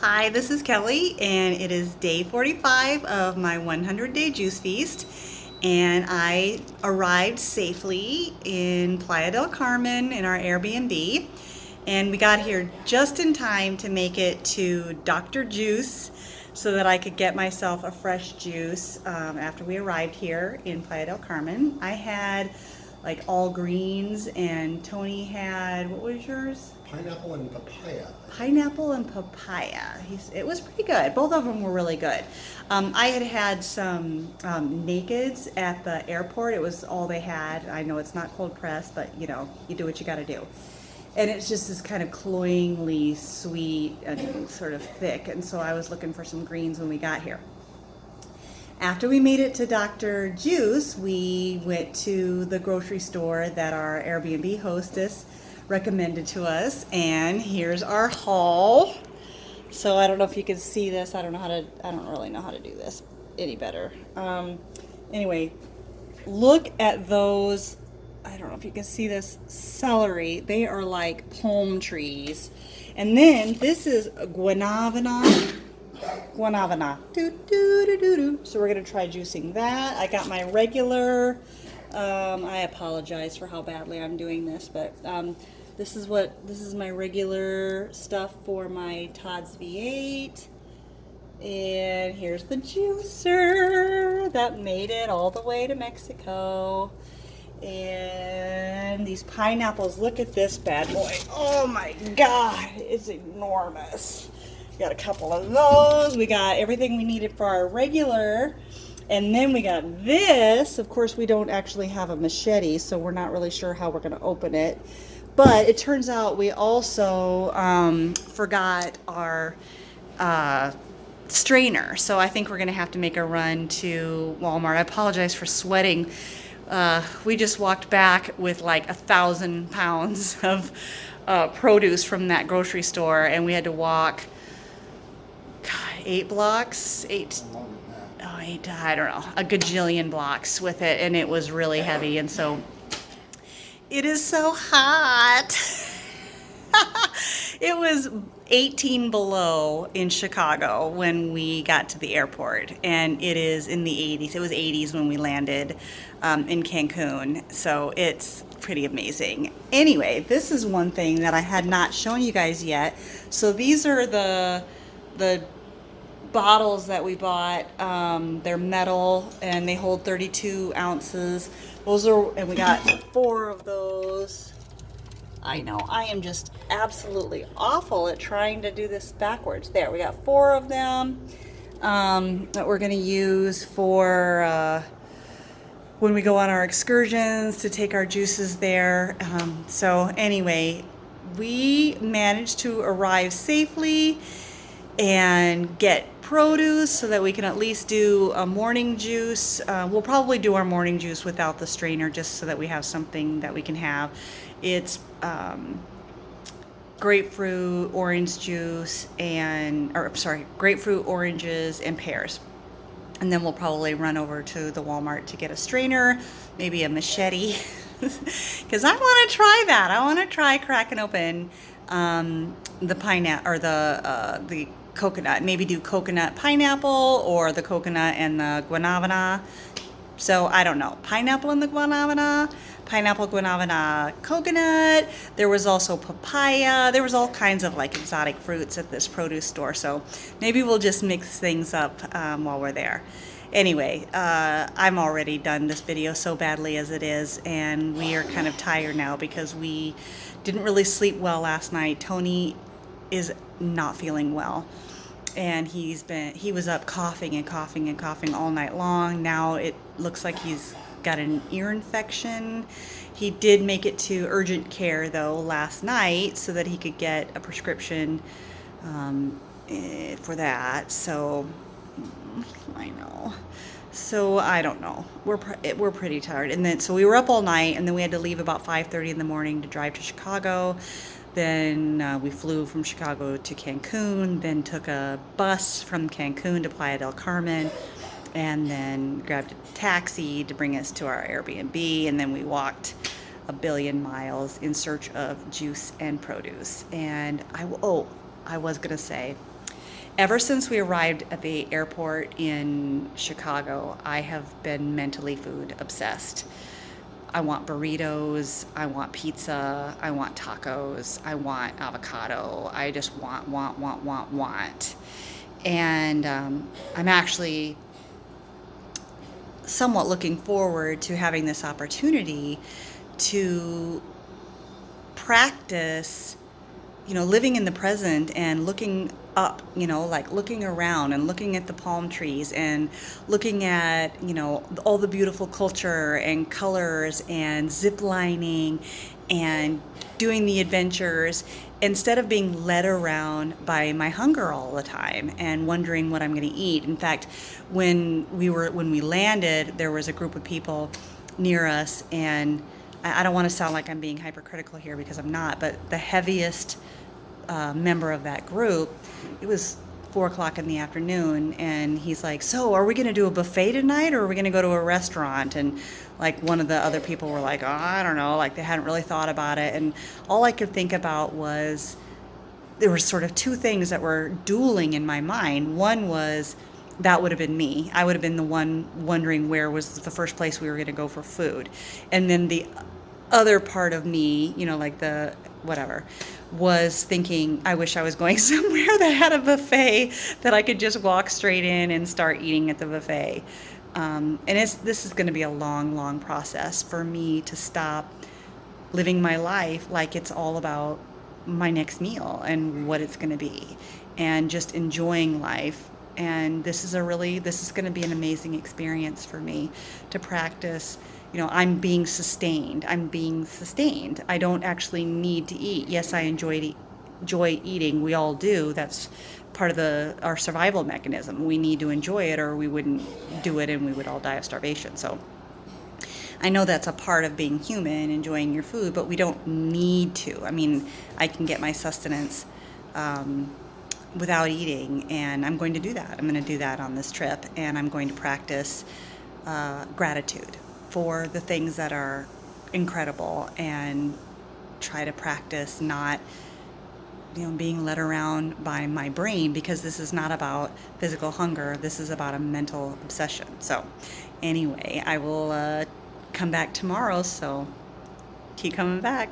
Hi, this is Kelly, and it is day 45 of my 100-day juice feast. And I arrived safely in Playa del Carmen in our Airbnb. And we got here just in time to make it to Dr. Juice so that I could get myself a fresh juice after we arrived here in Playa del Carmen. I had like all greens, and Tony had, what was yours? Pineapple and papaya. Pineapple and papaya. It was pretty good. Both of them were really good. I had some nakeds at the airport. It was all they had. I know it's not cold pressed, but you know, you do what you got to do. And it's just this kind of cloyingly sweet and sort of thick. And so I was looking for some greens when we got here. After we made it to Dr. Juice, we went to the grocery store that our Airbnb hostess recommended to us, and here's our haul. So I don't know if you can see this. I don't really know how to do this any better. Anyway, look at those. I don't know if you can see this celery. They are like palm trees. And then this is guanabana. Guanabana. So we're gonna try juicing that. I got my regular. I apologize for how badly I'm doing this, but this is my regular stuff for my Todd's V8. And here's the juicer that made it all the way to Mexico. And these pineapples, look at this bad boy. Oh my God, it's enormous. Got a couple of those. We got everything we needed for our regular. And then we got this. Of course, we don't actually have a machete, so we're not really sure how we're going to open it. But it turns out we also forgot our strainer. So I think we're going to have to make a run to Walmart. I apologize for sweating. We just walked back with like 1,000 pounds of produce from that grocery store, and we had to walk 8 blocks, I don't know, a gajillion blocks with it, and it was really heavy, and so it is so hot. It was 18 below in Chicago when we got to the airport, and it is in the 80s. It was 80s when we landed in Cancun, so it's pretty amazing. Anyway, this is one thing that I had not shown you guys yet. So these are the bottles that we bought. They're metal and they hold 32 ounces. And we got 4 of those. I know, I am just absolutely awful at trying to do this backwards. There, we got 4 of them that we're gonna use for when we go on our excursions to take our juices there. So anyway, we managed to arrive safely and get produce so that we can at least do a morning juice. We'll probably do our morning juice without the strainer just so that we have something that we can have. It's grapefruit, orange juice, grapefruit, oranges, and pears. And then we'll probably run over to the Walmart to get a strainer, maybe a machete, because I want to try that. I want to try cracking open the pineapple or the coconut. Maybe do coconut pineapple or the coconut and the guanabana. So I don't know. Pineapple and the guanabana, pineapple, guanabana, coconut. There was also papaya. There was all kinds of like exotic fruits at this produce store. So maybe we'll just mix things up while we're there. Anyway, I'm already done this video so badly as it is, and we are kind of tired now because we didn't really sleep well last night. Tony is not feeling well, and he was up coughing and coughing and coughing all night long. Now it looks like he's got an ear infection. He did make it to urgent care though last night so that he could get a prescription for that. So I know. So I don't know. We're pretty tired. And then so we were up all night, and then we had to leave about 5:30 in the morning to drive to Chicago. Then we flew from Chicago to Cancun, then took a bus from Cancun to Playa del Carmen, and then grabbed a taxi to bring us to our Airbnb, and then we walked a billion miles in search of juice and produce. And I was gonna say, Ever since we arrived at the airport in Chicago, I have been mentally food obsessed. I want burritos, I want pizza, I want tacos, I want avocado. I just want. And I'm actually somewhat looking forward to having this opportunity to practice, living in the present and looking up, like looking around and looking at the palm trees and looking at, all the beautiful culture and colors and zip lining and doing the adventures instead of being led around by my hunger all the time and wondering what I'm going to eat. In fact, when we landed, there was a group of people near us, and I don't want to sound like I'm being hypercritical here because I'm not, but the heaviest member of that group, it was 4 o'clock in the afternoon, and he's like, "So, are we going to do a buffet tonight, or are we going to go to a restaurant?" And like one of the other people were like, "Oh, I don't know," like they hadn't really thought about it, and all I could think about was there were sort of two things that were dueling in my mind. One was that would have been me. I would have been the one wondering where was the first place we were going to go for food. And then the other part of me, like the whatever, was thinking, I wish I was going somewhere that had a buffet that I could just walk straight in and start eating at the buffet. And this is going to be a long, long process for me to stop living my life like it's all about my next meal and what it's going to be, and just enjoying life. And this is going to be an amazing experience for me to practice. I'm being sustained. I don't actually need to eat. Yes, I enjoy eating. We all do. That's part of our survival mechanism. We need to enjoy it, or we wouldn't do it, and we would all die of starvation. So I know that's a part of being human, enjoying your food, but we don't need to. I mean, I can get my sustenance without eating, and I'm going to do that. I'm going to do that on this trip, and I'm going to practice gratitude for the things that are incredible, and try to practice not being led around by my brain, because this is not about physical hunger. This is about a mental obsession. So anyway, I will come back tomorrow, so keep coming back.